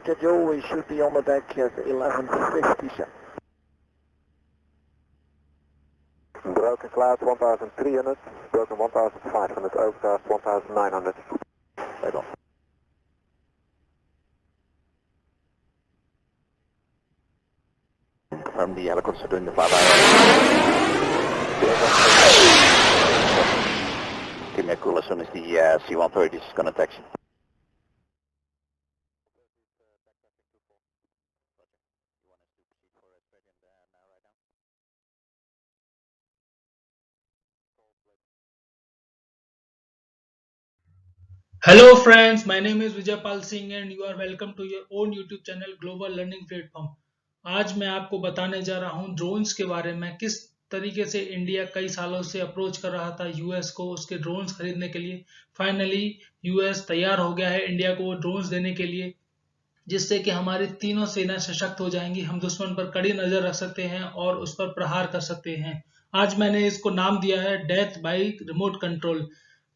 schedule. We should be on the deck at 11:57. Broken cloud 1300, broken 1500, overcast 1900. Take off. Confirm the helicopter doing the flyby. Give me a call as soon as the C-130 is going to taxi. Hello friends, my name is Vijaypal Singh and you are welcome to your own YouTube channel Global Learning Platform। आज मैं आपको बताने जा रहा हूं drones के बारे में, किस तरीके से इंडिया कई सालों से अप्रोच कर रहा था यूएस को उसके ड्रोन्स खरीदने के लिए। फाइनली यूएस तैयार हो गया है इंडिया को वो ड्रोन्स देने के लिए, जिससे कि हमारी तीनों सेना सशक्त हो जाएंगी। हम दुश्मन पर कड़ी नजर रख सकते हैं और उस पर प्रहार कर सकते हैं। आज मैंने इसको नाम दिया है डेथ बाय रिमोट कंट्रोल,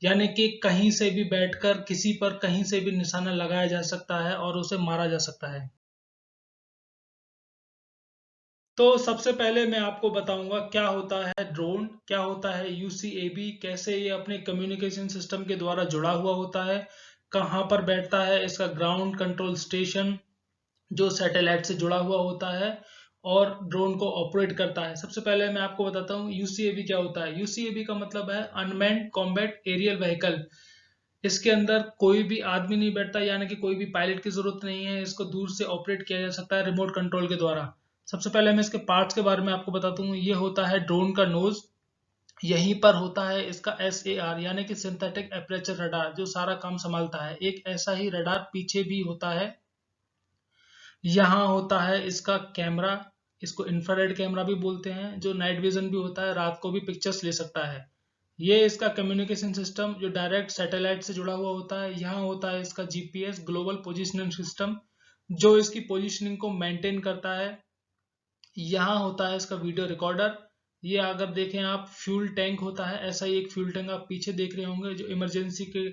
यानी कि कहीं से भी बैठकर किसी पर कहीं से भी निशाना लगाया जा सकता है और उसे मारा जा सकता है। तो सबसे पहले मैं आपको बताऊंगा क्या होता है ड्रोन, क्या होता है यूसीएबी, कैसे ये अपने कम्युनिकेशन सिस्टम के द्वारा जुड़ा हुआ होता है, कहाँ पर बैठता है इसका ग्राउंड कंट्रोल स्टेशन जो सैटेलाइट से जुड़ा हुआ होता है और ड्रोन को ऑपरेट करता है। सबसे पहले मैं आपको बताता हूँ यूसीएबी क्या होता है। यूसीएबी का मतलब है अनमैन्ड कॉम्बैट एरियल व्हीकल। इसके अंदर कोई भी आदमी नहीं बैठता, यानी कि कोई भी पायलट की जरूरत नहीं है। इसको दूर से ऑपरेट किया जा सकता है रिमोट कंट्रोल के द्वारा। सबसे पहले मैं इसके पार्ट्स के बारे में आपको बताता हूँ। ये होता है ड्रोन का नोज, यहीं पर होता है इसका SAR यानी कि सिंथेटिक एपरेचर रडार जो सारा काम संभालता है। एक ऐसा ही रडार पीछे भी होता है। यहाँ होता है इसका कैमरा, इसको इंफ्रारेड कैमरा भी बोलते हैं, जो नाइट विजन भी होता है, रात को भी पिक्चर्स ले सकता है। ये इसका कम्युनिकेशन सिस्टम जो डायरेक्ट सैटेलाइट से जुड़ा हुआ होता है। यहाँ होता है इसका GPS ग्लोबल पोजिशनिंग सिस्टम जो इसकी पोजिशनिंग को मेंटेन करता है। यहाँ होता है इसका वीडियो रिकॉर्डर। ये अगर देखें आप फ्यूल टैंक होता है, ऐसा ही एक फ्यूल टैंक आप पीछे देख रहे होंगे जो इमरजेंसी के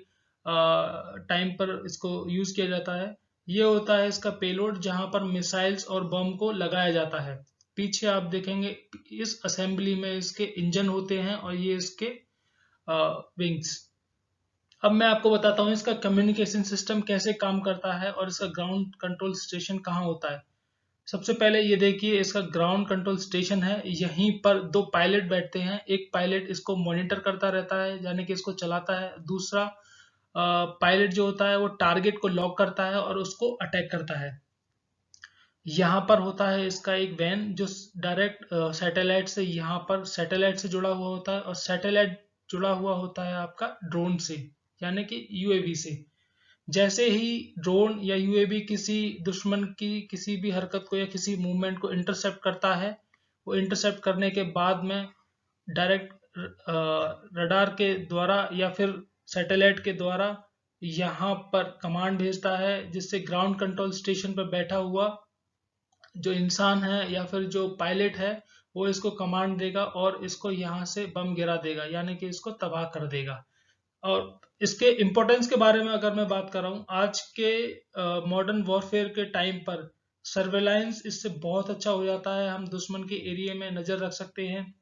टाइम पर इसको यूज किया जाता है। ये होता है इसका पेलोड जहां पर मिसाइल्स और बम को लगाया जाता है। पीछे आप देखेंगे इस असेंबली में इसके इंजन होते हैं और ये इसके विंग्स। अब मैं आपको बताता हूँ इसका कम्युनिकेशन सिस्टम कैसे काम करता है और इसका ग्राउंड कंट्रोल स्टेशन कहाँ होता है। सबसे पहले ये देखिए इसका ग्राउंड कंट्रोल स्टेशन है। यहीं पर दो पायलट बैठते हैं। एक पायलट इसको मॉनिटर करता रहता है यानी कि इसको चलाता है। दूसरा पायलट जो होता है वो टारगेट को लॉक करता है और उसको अटैक करता है। यहाँ पर होता है इसका एक वैन जो डायरेक्ट सैटेलाइट से, यहाँ पर सैटेलाइट से जुड़ा हुआ होता है और सैटेलाइट जुड़ा हुआ होता है आपका ड्रोन से यानी कि यूएवी से। जैसे ही ड्रोन या यूएवी किसी दुश्मन की किसी भी हरकत को या किसी मूवमेंट को इंटरसेप्ट करता है, वो इंटरसेप्ट करने के बाद में डायरेक्ट रडार के द्वारा या फिर सैटेलाइट के द्वारा यहाँ पर कमांड भेजता है, जिससे ग्राउंड कंट्रोल स्टेशन पर बैठा हुआ जो इंसान है या फिर जो पायलट है वो इसको कमांड देगा और इसको यहाँ से बम गिरा देगा यानी कि इसको तबाह कर देगा। और इसके इम्पोर्टेंस के बारे में अगर मैं बात कर रहा हूँ, आज के मॉडर्न वॉरफेयर के टाइम पर सर्वेलांस इससे बहुत अच्छा हो जाता है। हम दुश्मन के एरिया में नजर रख सकते हैं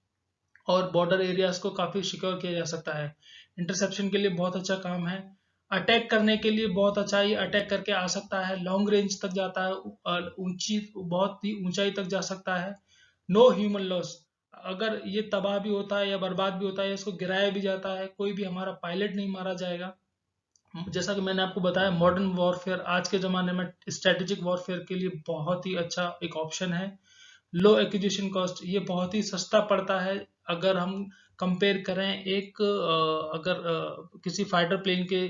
और बॉर्डर एरियाज को काफी सिक्योर किया जा सकता है। इंटरसेप्शन के लिए बहुत अच्छा काम है। अटैक करने के लिए बहुत अच्छा, ये अटैक करके आ सकता है, लॉन्ग रेंज तक जाता है, ऊंची बहुत ही ऊंचाई तक जा सकता है। नो ह्यूमन लॉस, अगर ये तबाह भी होता है या बर्बाद भी होता है, इसको गिराया भी जाता है, कोई भी हमारा पायलट नहीं मारा जाएगा। जैसा कि मैंने आपको बताया मॉडर्न वॉरफेयर आज के ज़माने में स्ट्रेटेजिक वॉरफेयर के लिए बहुत ही अच्छा एक ऑप्शन है। लो एक्विजिशन कॉस्ट, ये बहुत ही सस्ता पड़ता है अगर हम कंपेयर करें एक अगर किसी फाइटर प्लेन के।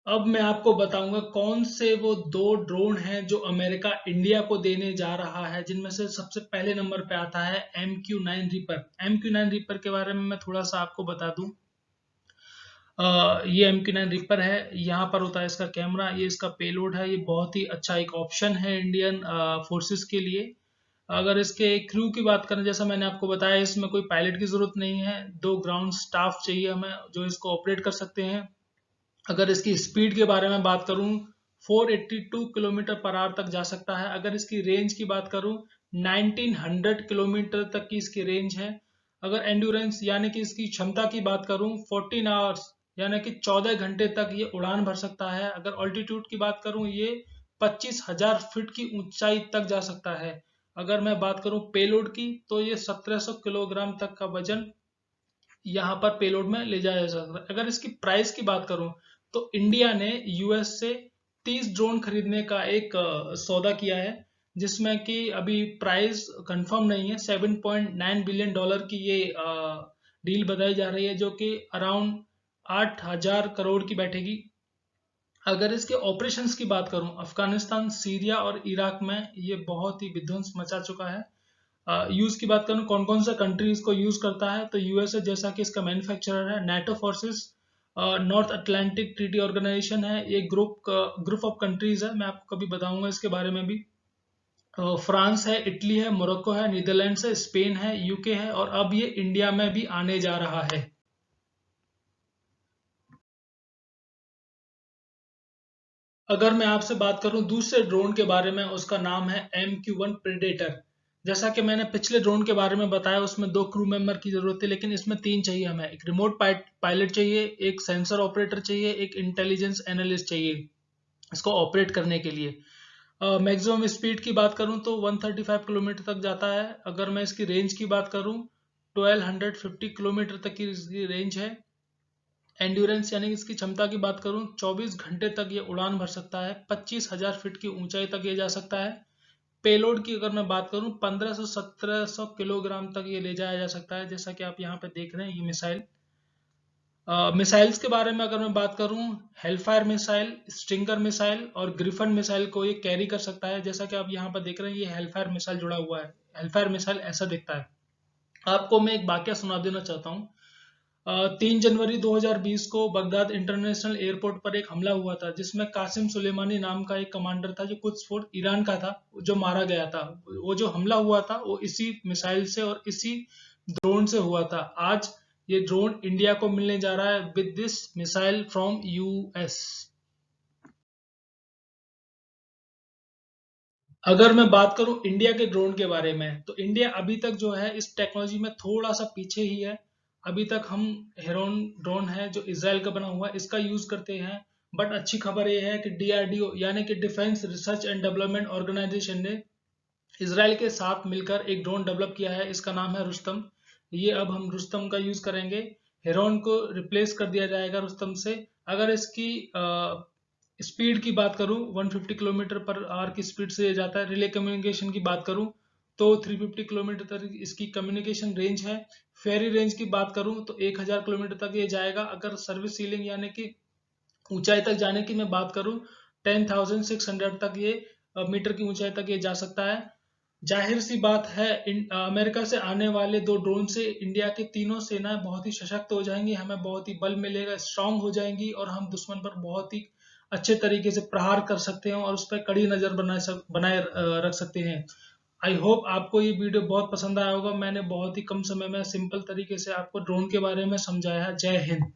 अब मैं आपको बताऊंगा कौन से वो दो ड्रोन हैं जो अमेरिका इंडिया को देने जा रहा है, जिनमें से सबसे पहले नंबर पे आता है MQ-9 रिपर। MQ-9 रिपर के बारे में मैं थोड़ा सा आपको बता दूं। ये MQ-9 रिपर है, यहाँ पर होता है इसका कैमरा, ये इसका पेलोड है। ये बहुत ही अच्छा एक ऑप्शन है इंडियन फोर्सेस के लिए। अगर इसके क्रू की बात करें, जैसा मैंने आपको बताया इसमें कोई पायलट की जरूरत नहीं है, दो ग्राउंड स्टाफ चाहिए हमें जो इसको ऑपरेट कर सकते हैं। अगर इसकी स्पीड के बारे में बात करूं 482 किलोमीटर पर आवर तक जा सकता है। अगर इसकी रेंज की बात करूं 1900 किलोमीटर तक की इसकी रेंज है। अगर एंड्योरेंस यानी कि इसकी क्षमता की बात करूं 14 आवर्स यानी कि 14 घंटे तक ये उड़ान भर सकता है। अगर ऑल्टीट्यूड की बात करूं ये 25,000 फीट की ऊंचाई तक जा सकता है। अगर मैं बात करूं पेलोड की तो ये 1700 किलोग्राम तक का वजन यहाँ पर पेलोड में ले जाया जा सकता है। अगर इसकी प्राइस की बात करूं तो इंडिया ने यूएस से 30 ड्रोन खरीदने का एक सौदा किया है, जिसमें कि अभी प्राइस कंफर्म नहीं है। $7.9 बिलियन की ये डील बताई जा रही है, जो कि अराउंड 8,000 करोड़ की बैठेगी। अगर इसके ऑपरेशंस की बात करूं अफगानिस्तान, सीरिया और इराक में ये बहुत ही विध्वंस मचा चुका है। यूज की बात करूं कौन कौन सा कंट्री इसको यूज करता है तो यूएसए जैसा कि इसका मैन्युफैक्चरर है। NATO forces, North Atlantic Treaty Organisation है, ये ग्रुप ऑफ कंट्रीज है। मैं आपको कभी बताऊंगा इसके बारे में भी। फ्रांस है, इटली है, मोरक्को है, नीदरलैंड्स है, स्पेन है, यूके है और अब ये इंडिया में भी आने जा रहा है। अगर मैं आपसे बात करूं दूसरे ड्रोन के बारे में, उसका नाम है MQ-1 प्रेडेटर। जैसा कि मैंने पिछले ड्रोन के बारे में बताया, उसमें 2 क्रू मेंबर की जरूरत है, लेकिन इसमें 3 चाहिए हमें। एक रिमोट पायलट चाहिए, एक सेंसर ऑपरेटर चाहिए, एक इंटेलिजेंस एनालिस्ट चाहिए इसको ऑपरेट करने के लिए। मैक्सिमम स्पीड की बात करूं तो 135 किलोमीटर तक जाता है। अगर मैं इसकी रेंज की बात करूं 1250 किलोमीटर तक की इसकी रेंज है। एंड्योरेंस यानी इसकी क्षमता की बात करूं 24 घंटे तक ये उड़ान भर सकता है। 25,000 फीट की ऊंचाई तक ये जा सकता है। पेलोड की अगर मैं बात करूं 1500-1700 किलोग्राम तक ये ले जाया जा सकता है, जैसा कि आप यहाँ पे देख रहे हैं ये मिसाइल। मिसाइल्स के बारे में अगर मैं बात करूं हेलफायर मिसाइल, स्टिंगर मिसाइल और ग्रिफन मिसाइल को ये कैरी कर सकता है। जैसा कि आप यहाँ पर देख रहे हैं ये हेलफायर मिसाइल जुड़ा हुआ है। हेलफायर मिसाइल ऐसा दिखता है। आपको मैं एक वाकया सुना देना चाहता हूँ। 3 जनवरी 2020 को बगदाद इंटरनेशनल एयरपोर्ट पर एक हमला हुआ था, जिसमें कासिम सुलेमानी नाम का एक कमांडर था जो कुछ फोर्स ईरान का था, जो मारा गया था। वो जो हमला हुआ था वो इसी मिसाइल से और इसी ड्रोन से हुआ था। आज ये ड्रोन इंडिया को मिलने जा रहा है with this missile from US. अगर मैं बात करूं इंडिया के ड्रोन के बारे में तो इंडिया अभी तक जो है इस टेक्नोलॉजी में थोड़ा सा पीछे ही है। अभी तक हम हेरोन ड्रोन है जो इसराइल का बना हुआ है इसका यूज करते हैं। बट अच्छी खबर यह है कि डीआरडीओ यानी कि defence research and development organisation ने इसराइल के साथ मिलकर एक ड्रोन डेवलप किया है। इसका नाम है रुस्तम। ये अब हम रुस्तम का यूज करेंगे। हेरोन को रिप्लेस कर दिया जाएगा रुस्तम से। अगर इसकी स्पीड की बात करूं 150 किलोमीटर पर आवर की स्पीड से ये जाता है। रिले कम्युनिकेशन की बात करूं तो 350 किलोमीटर तक इसकी कम्युनिकेशन रेंज है। फेरी रेंज की बात करूं तो 1000 किलोमीटर तक ये जाएगा। अगर सर्विस सीलिंग यानी कि ऊंचाई तक जाने की मैं बात करूं 10,600 तक ये मीटर की ऊंचाई तक ये जा सकता है। जाहिर सी बात है अमेरिका से आने वाले 2 ड्रोन से इंडिया की तीनों सेनाएं बहुत ही सशक्त हो जाएंगी, हमें बहुत ही बल मिलेगा, स्ट्रांग हो जाएंगी और हम दुश्मन पर बहुत ही अच्छे तरीके से प्रहार कर सकते हैं और उस पर कड़ी नजर बनाए रख सकते हैं। आई होप आपको ये वीडियो बहुत पसंद आया होगा। मैंने बहुत ही कम समय में सिंपल तरीके से आपको ड्रोन के बारे में समझाया। जय हिंद।